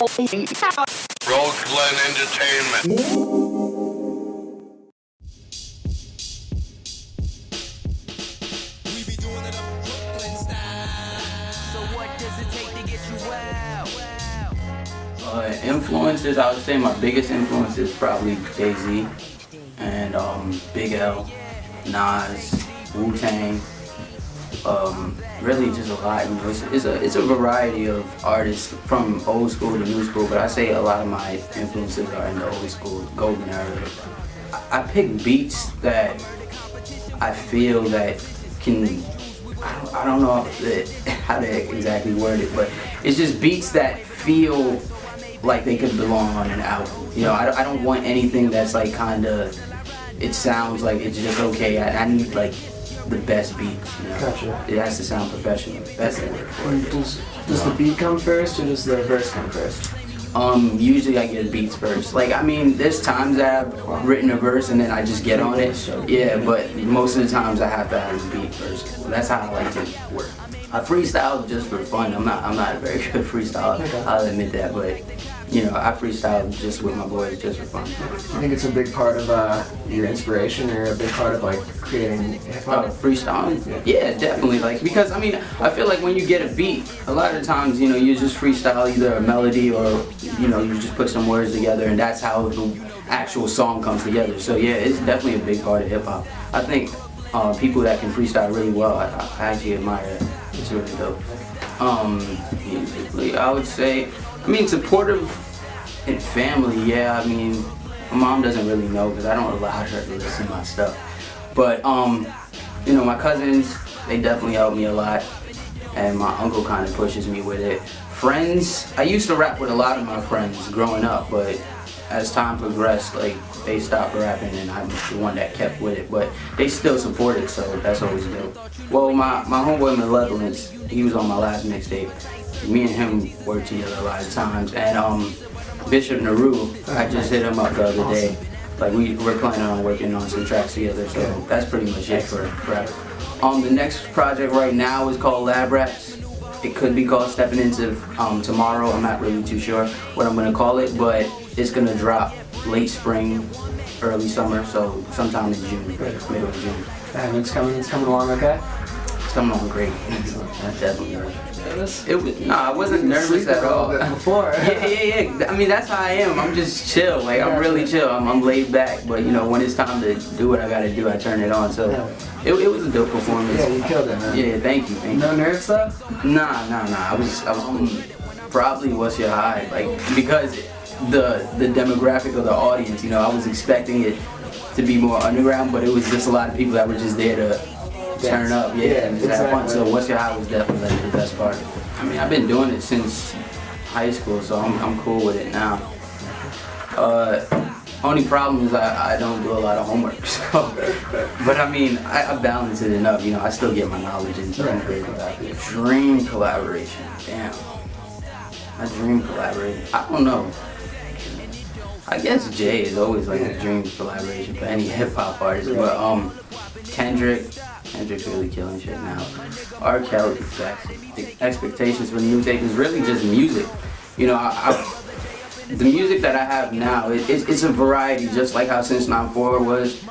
Glen Entertainment. Influences, I would say my biggest influence is probably Jay-Z and Big L, Nas, Wu-Tang. Really just a lot. You know, it's a variety of artists from old school to new school, but I say a lot of my influences are in the old school, golden era. I pick beats that I feel that can, I don't know how to exactly word it, but it's just beats that feel like they could belong on an album. You know, I don't want anything that's like kinda, it sounds like it's just okay. I need like the best beats, you know. Gotcha. It has to sound professional. That's the word for it. Does the beat come first or does the verse come first? Usually I get beats first. Like, I mean, there's times that I've written a verse and then I just get on it. Yeah, but most of the times I have to have the beat first. That's how I like to work. I freestyle just for fun. I'm not a very good freestyler. Okay. I'll admit that, but you know, I freestyle just with my boys, just for fun. I think it's a big part of your inspiration, or a big part of like creating hip hop. Freestyling? Yeah, definitely. Like, because I mean, I feel like when you get a beat, a lot of times, you know, you just freestyle either a melody or, you know, you just put some words together, and that's how the actual song comes together. So yeah, it's definitely a big part of hip hop. I think people that can freestyle really well, I actually admire it. It's really dope. Musically, I would say, I mean, supportive and family, yeah. I mean, my mom doesn't really know because I don't allow her to listen to my stuff. But, you know, my cousins, they definitely help me a lot. And my uncle kind of pushes me with it. Friends, I used to rap with a lot of my friends growing up, but as time progressed, like, they stopped rapping and I'm the one that kept with it. But they still support it, so that's always dope. Well, my homeboy Malevolence, he was on my last mixtape. Me and him worked together a lot of times, and Bishop Naru, I just hit him up the other day. Like, we're planning on working on some tracks together, so that's pretty much it for rap. The next project right now is called Lab Rats. It could be called Stepping Into Tomorrow. I'm not really too sure what I'm gonna call it, but it's gonna drop late spring, early summer, so sometime in June, middle of June. And it's coming along okay? It's coming along great. Definitely. I wasn't nervous at all. Before. Yeah. I mean, that's how I am. I'm just chill. Like, I'm really chill. I'm laid back. But you know, when it's time to do what I gotta do, I turn it on. So it was a dope performance. Yeah, you killed it, man. Yeah, thank you. No nerves though? Nah. I was probably What's Your High? Like, because the demographic of the audience, you know, I was expecting it to be more underground, but it was just a lot of people that were just there to turn up, and just have fun. So What's Your High was definitely like the best part. I mean, I've been doing it since high school, so I'm cool with it now. Only problem is I don't do a lot of homework, so. But I mean, I balance it enough, you know, I still get my knowledge in, so I'm great about it. Dream collaboration, damn. A dream collaboration, I don't know. I guess Jay is always like a dream collaboration for any hip hop artist, but Kendrick's really killing shit now. R. Kelly, the expectations for the new tape is really just music. You know, the music that I have now, it's a variety, just like how Since 9/4 was.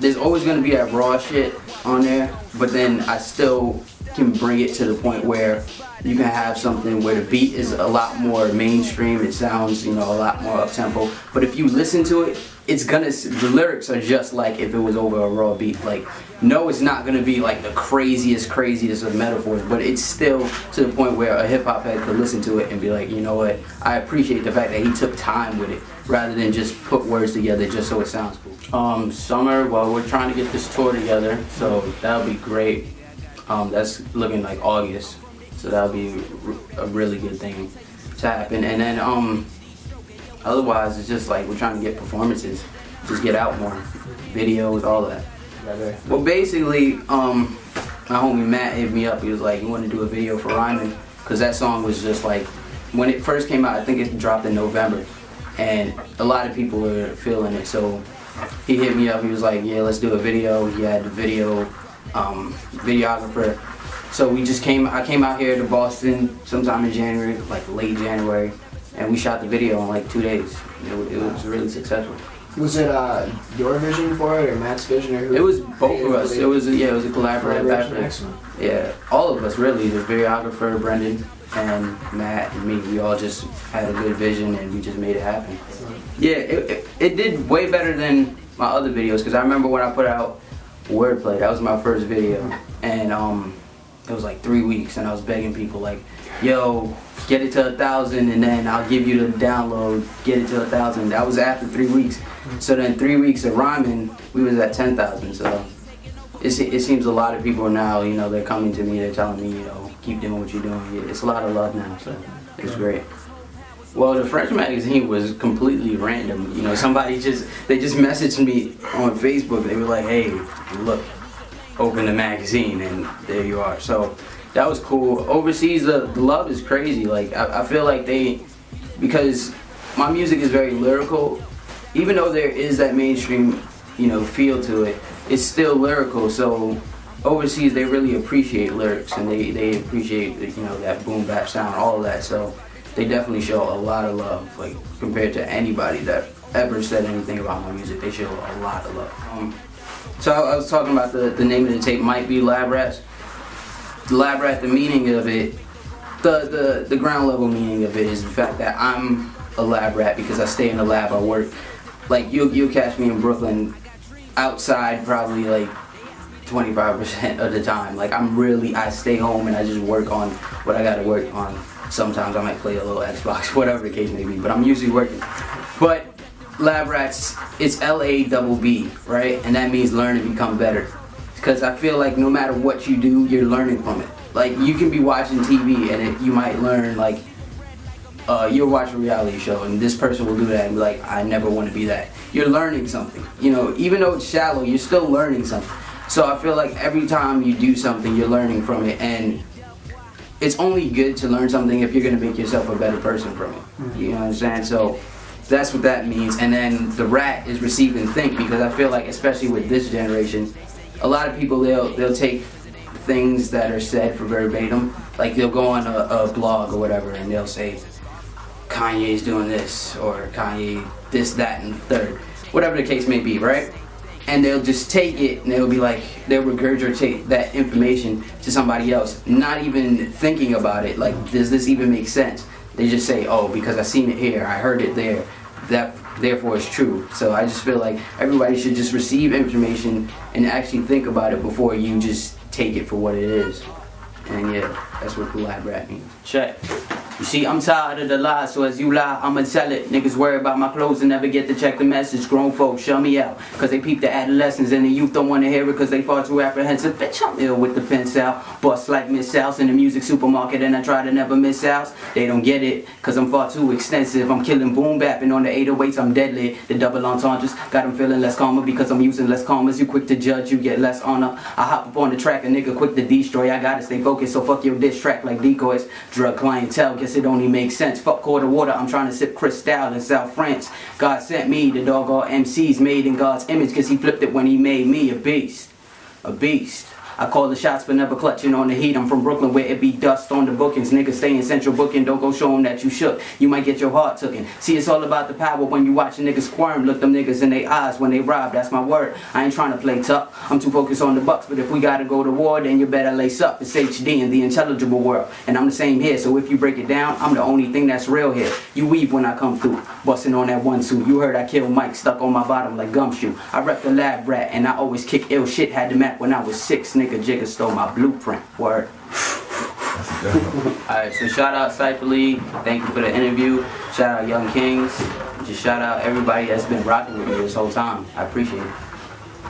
There's always gonna be that raw shit on there, but then I still can bring it to the point where you can have something where the beat is a lot more mainstream, it sounds, you know, a lot more up-tempo, but if you listen to it, the lyrics are just like if it was over a raw beat. Like, no, it's not gonna be like the craziest of metaphors, but it's still to the point where a hip-hop head could listen to it and be like, you know what, I appreciate the fact that he took time with it, rather than just put words together just so it sounds cool. Summer, well, we're trying to get this tour together, so that'll be great. That's looking like August, so that'll be a really good thing to happen. And then otherwise, it's just like we're trying to get performances, just get out more, videos, all that. Well, basically, my homie Matt hit me up. He was like, "You want to do a video for Ryman?" Because that song was just like, when it first came out, I think it dropped in November, and a lot of people were feeling it. So he hit me up. He was like, "Yeah, let's do a video." He had the videographer. So I came out here to Boston sometime in January, like late January, and and we shot the video in like 2 days. It was really successful. Was it your vision for it or Matt's vision or who? It was both of us. It was a collaborative effort. Excellent. Yeah, all of us really. The videographer Brendan and Matt and me. We all just had a good vision and we just made it happen. Yeah, it did way better than my other videos because I remember when I put out Wordplay. That was my first video, and it was like 3 weeks, and I was begging people like, "Yo, get it to 1,000, and then I'll give you the download. Get it to 1,000." That was after 3 weeks. So then 3 weeks of rhyming, we was at 10,000. So it seems a lot of people now, you know, they're coming to me, they're telling me, you know, keep doing what you're doing. It's a lot of love now, so it's great. Well, the French magazine was completely random. You know, they just messaged me on Facebook. They were like, "Hey, look, open the magazine," and there you are. So that was cool. Overseas, the love is crazy. Like, I feel like because my music is very lyrical, even though there is that mainstream, you know, feel to it, it's still lyrical. So overseas, they really appreciate lyrics, and they appreciate, you know, that boom bap sound, all of that. So they definitely show a lot of love, like compared to anybody that ever said anything about my music. They show a lot of love. So I was talking about the name of the tape might be Lab Rats. The Lab Rat, the meaning of it, the ground level meaning of it is the fact that I'm a lab rat because I stay in the lab, I work. Like you'll catch me in Brooklyn outside probably like 25% of the time. Like I stay home and I just work on what I gotta work on. Sometimes I might play a little Xbox, whatever the case may be, but I'm usually working. But Lab Rats, it's LABB, right? And that means learn and become better. Because I feel like no matter what you do, you're learning from it. Like you can be watching TV and you might learn, like you'll watch a reality show and this person will do that and be like, I never want to be that. You're learning something. You know, even though it's shallow, you're still learning something. So I feel like every time you do something, you're learning from it, and it's only good to learn something if you're going to make yourself a better person from it. You know what I'm saying? So that's what that means. And then the rat is receive and think, because I feel like, especially with this generation, a lot of people, they'll take things that are said for verbatim. Like they'll go on a blog or whatever and they'll say, Kanye's doing this, or Kanye this, that, and the third. Whatever the case may be, right? And they'll just take it and they'll be like, they'll regurgitate that information to somebody else, not even thinking about it. Like, does this even make sense? They just say, oh, because I seen it here, I heard it there, that therefore it's true. So I just feel like everybody should just receive information and actually think about it before you just take it for what it is. And yeah, that's what the lab rat means. Check. You see, I'm tired of the lies, so as you lie, I'ma tell it. Niggas worry about my clothes and never get to check the message. Grown folks, shut me out, cause they peep the adolescents, and the youth don't wanna hear it cause they far too apprehensive. Bitch, I'm ill with the pencil. Bust like Miss House in the music supermarket, and I try to never miss out. They don't get it, cause I'm far too extensive. I'm killing boom bapping on the 808s, I'm deadly. The double entendres got them feeling less calmer because I'm using less commas. You quick to judge, you get less honor. I hop up on the track, a nigga quick to destroy. I gotta stay focused, so fuck your diss track like decoys. Drug clientele, guess it only makes sense. Fuck quarter water, I'm trying to sip Cristal in South France. God sent me, the dog all MCs made in God's image, cause he flipped it when he made me a beast. A beast. I call the shots but never clutching on the heat. I'm from Brooklyn where it be dust on the bookings. Niggas stay in central booking, don't go show them that you shook. You might get your heart tooken. See, it's all about the power when you watch a nigga squirm. Look them niggas in their eyes when they rob, that's my word. I ain't trying to play tough, I'm too focused on the bucks. But if we gotta go to war, then you better lace up. It's HD in the intelligible world, and I'm the same here. So if you break it down, I'm the only thing that's real here. You weave when I come through, busting on that one suit. You heard I kill Mike, stuck on my bottom like gumshoe. I rep the lab rat, and I always kick ill shit. Had the map when I was 6, nigga Jigga stole my blueprint. Word. Alright, so shout out Cypher League. Thank you for the interview. Shout out Young Kings. Just shout out everybody that's been rocking with me this whole time. I appreciate it.